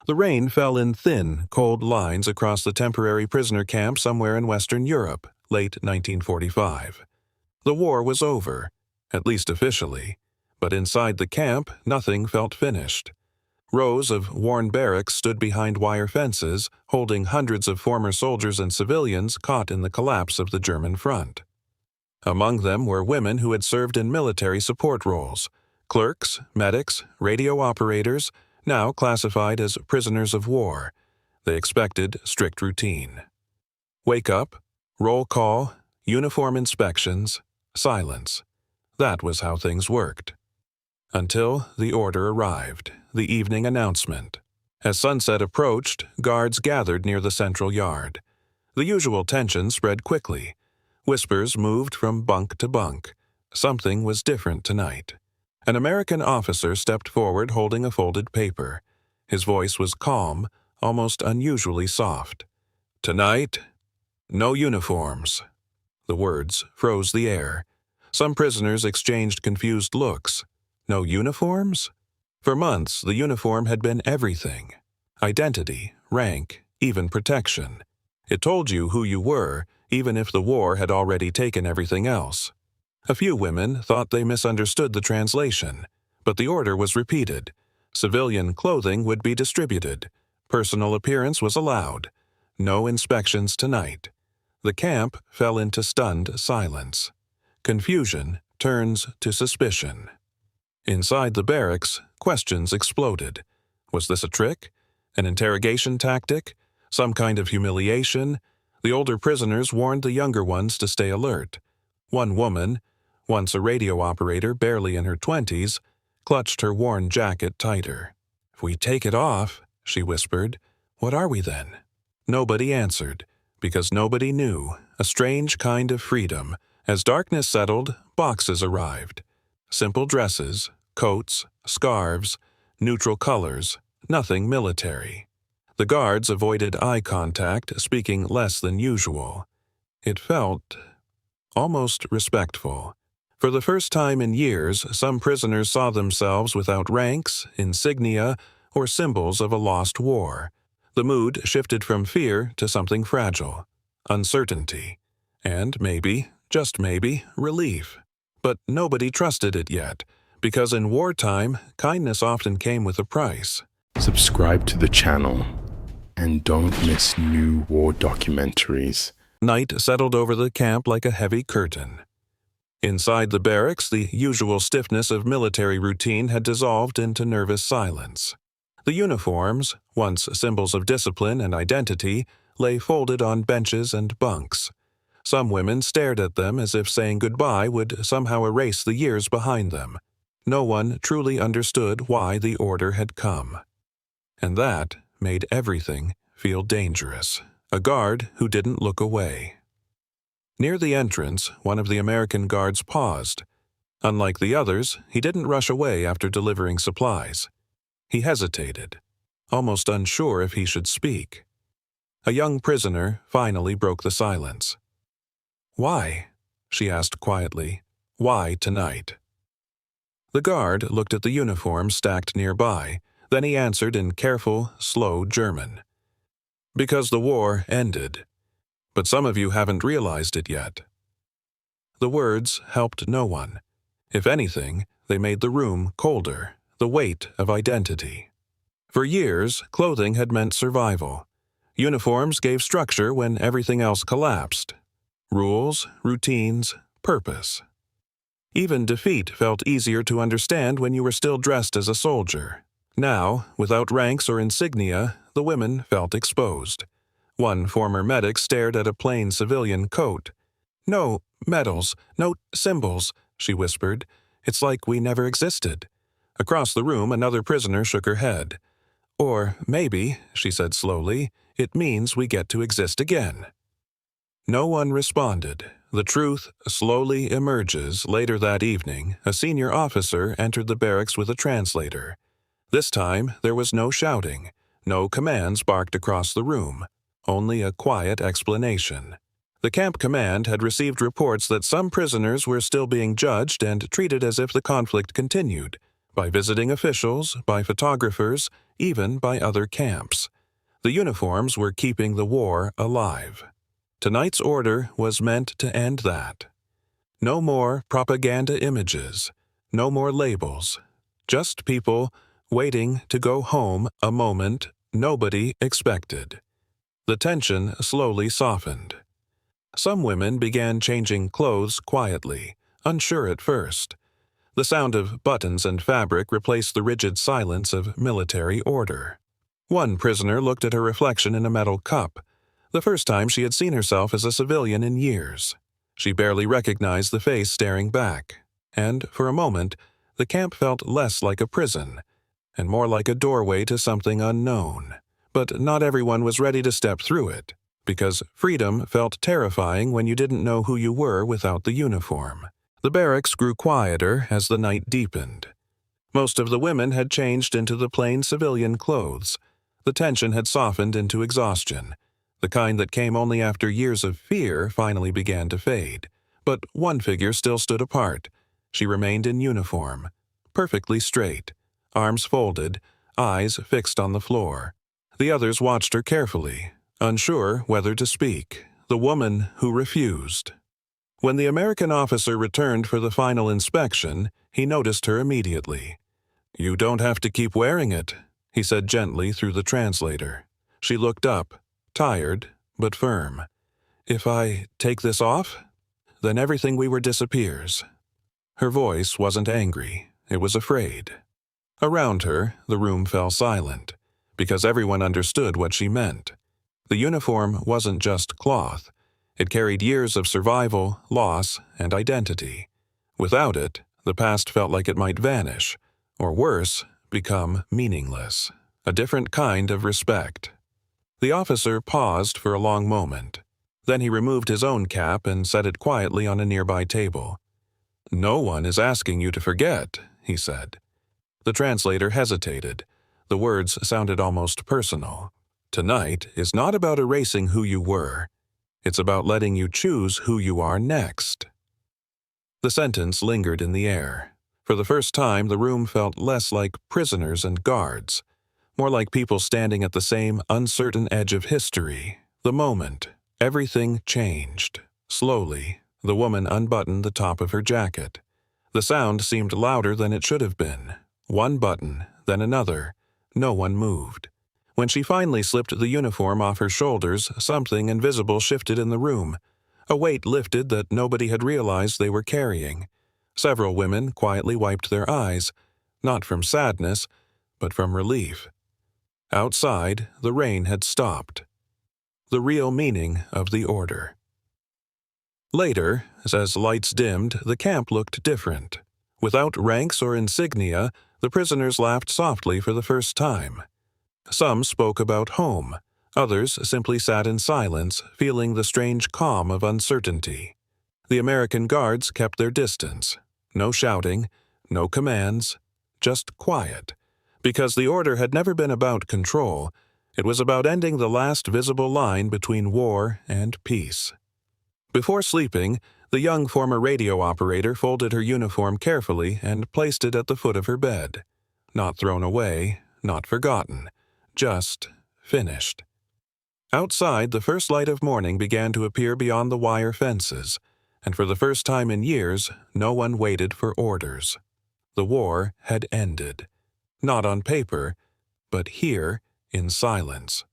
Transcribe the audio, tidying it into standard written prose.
The rain fell in thin, cold lines across the temporary prisoner camp somewhere in Western Europe, late 1945. The war was over, at least officially, but inside the camp nothing felt finished. Rows of worn barracks stood behind wire fences, holding hundreds of former soldiers and civilians caught in the collapse of the German front. Among them were women who had served in military support roles, clerks, medics, radio operators, now classified as prisoners of war. They expected strict routine. Wake up, roll call, uniform inspections, silence. That was how things worked. Until the order arrived, the evening announcement. As sunset approached, guards gathered near the central yard. The usual tension spread quickly. Whispers moved from bunk to bunk. Something was different tonight. An American officer stepped forward holding a folded paper. His voice was calm, almost unusually soft. "Tonight, no uniforms." The words froze the air. Some prisoners exchanged confused looks. No uniforms? For months, the uniform had been everything. Identity, rank, even protection. It told you who you were, even if the war had already taken everything else. A few women thought they misunderstood the translation, but the order was repeated. Civilian clothing would be distributed. Personal appearance was allowed. No inspections tonight. The camp fell into stunned silence. Confusion turns to suspicion. Inside the barracks, questions exploded. Was this a trick? An interrogation tactic? Some kind of humiliation? The older prisoners warned the younger ones to stay alert. One woman, once a radio operator barely in her 20s, clutched her worn jacket tighter. "If we take it off," she whispered, "what are we then?" Nobody answered, because nobody knew. A strange kind of freedom. As darkness settled, boxes arrived. Simple dresses, coats, scarves, neutral colors, nothing military. The guards avoided eye contact, speaking less than usual. It felt almost respectful. For the first time in years, some prisoners saw themselves without ranks, insignia, or symbols of a lost war. The mood shifted from fear to something fragile, uncertainty, and maybe, just maybe, relief. But nobody trusted it yet, because in wartime, kindness often came with a price. Subscribe to the channel and don't miss new war documentaries. Night settled over the camp like a heavy curtain. Inside the barracks, the usual stiffness of military routine had dissolved into nervous silence. The uniforms, once symbols of discipline and identity, lay folded on benches and bunks. Some women stared at them as if saying goodbye would somehow erase the years behind them. No one truly understood why the order had come. And that made everything feel dangerous. A guard who didn't look away. Near the entrance, one of the American guards paused. Unlike the others, he didn't rush away after delivering supplies. He hesitated, almost unsure if he should speak. A young prisoner finally broke the silence. "Why?" she asked quietly. "Why tonight?" The guard looked at the uniforms stacked nearby, then he answered in careful, slow German. "Because the war ended. But some of you haven't realized it yet." The words helped no one. If anything, they made the room colder, the weight of identity. For years, clothing had meant survival. Uniforms gave structure when everything else collapsed. Rules, routines, purpose. Even defeat felt easier to understand when you were still dressed as a soldier. Now, without ranks or insignia, the women felt exposed. One former medic stared at a plain civilian coat. "No medals, no symbols," she whispered. "It's like we never existed." Across the room, another prisoner shook her head. "Or maybe," she said slowly, "it means we get to exist again." No one responded. The truth slowly emerges. Later that evening, a senior officer entered the barracks with a translator. This time, there was no shouting. No commands barked across the room. Only a quiet explanation. The camp command had received reports that some prisoners were still being judged and treated as if the conflict continued, by visiting officials, by photographers, even by other camps. The uniforms were keeping the war alive. Tonight's order was meant to end that. No more propaganda images, no more labels, just people waiting to go home a moment nobody expected. The tension slowly softened. Some women began changing clothes quietly, unsure at first. The sound of buttons and fabric replaced the rigid silence of military order. One prisoner looked at her reflection in a metal cup, the first time she had seen herself as a civilian in years. She barely recognized the face staring back, and for a moment, the camp felt less like a prison, and more like a doorway to something unknown. But not everyone was ready to step through it, because freedom felt terrifying when you didn't know who you were without the uniform. The barracks grew quieter as the night deepened. Most of the women had changed into the plain civilian clothes. The tension had softened into exhaustion. The kind that came only after years of fear finally began to fade. But one figure still stood apart. She remained in uniform, perfectly straight, arms folded, eyes fixed on the floor. The others watched her carefully, unsure whether to speak. The woman who refused. When the American officer returned for the final inspection, he noticed her immediately. "You don't have to keep wearing it," he said gently through the translator. She looked up, tired but firm. "If I take this off, then everything we were disappears." Her voice wasn't angry, it was afraid. Around her, the room fell silent, because everyone understood what she meant. The uniform wasn't just cloth. It carried years of survival, loss, and identity. Without it, the past felt like it might vanish, or worse, become meaningless. A different kind of respect. The officer paused for a long moment. Then he removed his own cap and set it quietly on a nearby table. "No one is asking you to forget," he said. The translator hesitated. The words sounded almost personal. "Tonight is not about erasing who you were. It's about letting you choose who you are next." The sentence lingered in the air. For the first time, the room felt less like prisoners and guards, more like people standing at the same uncertain edge of history. The moment, everything changed. Slowly, the woman unbuttoned the top of her jacket. The sound seemed louder than it should have been. One button, then another. No one moved. When she finally slipped the uniform off her shoulders, something invisible shifted in the room. A weight lifted that nobody had realized they were carrying. Several women quietly wiped their eyes, not from sadness, but from relief. Outside, the rain had stopped. The real meaning of the order. Later, as lights dimmed, the camp looked different. Without ranks or insignia, the prisoners laughed softly for the first time. Some spoke about home. Others simply sat in silence, feeling the strange calm of uncertainty. The American guards kept their distance. No shouting, no commands, just quiet. Because the order had never been about control, it was about ending the last visible line between war and peace. Before sleeping, the young former radio operator folded her uniform carefully and placed it at the foot of her bed. Not thrown away, not forgotten, just finished. Outside, the first light of morning began to appear beyond the wire fences, and for the first time in years, no one waited for orders. The war had ended. Not on paper, but here in silence.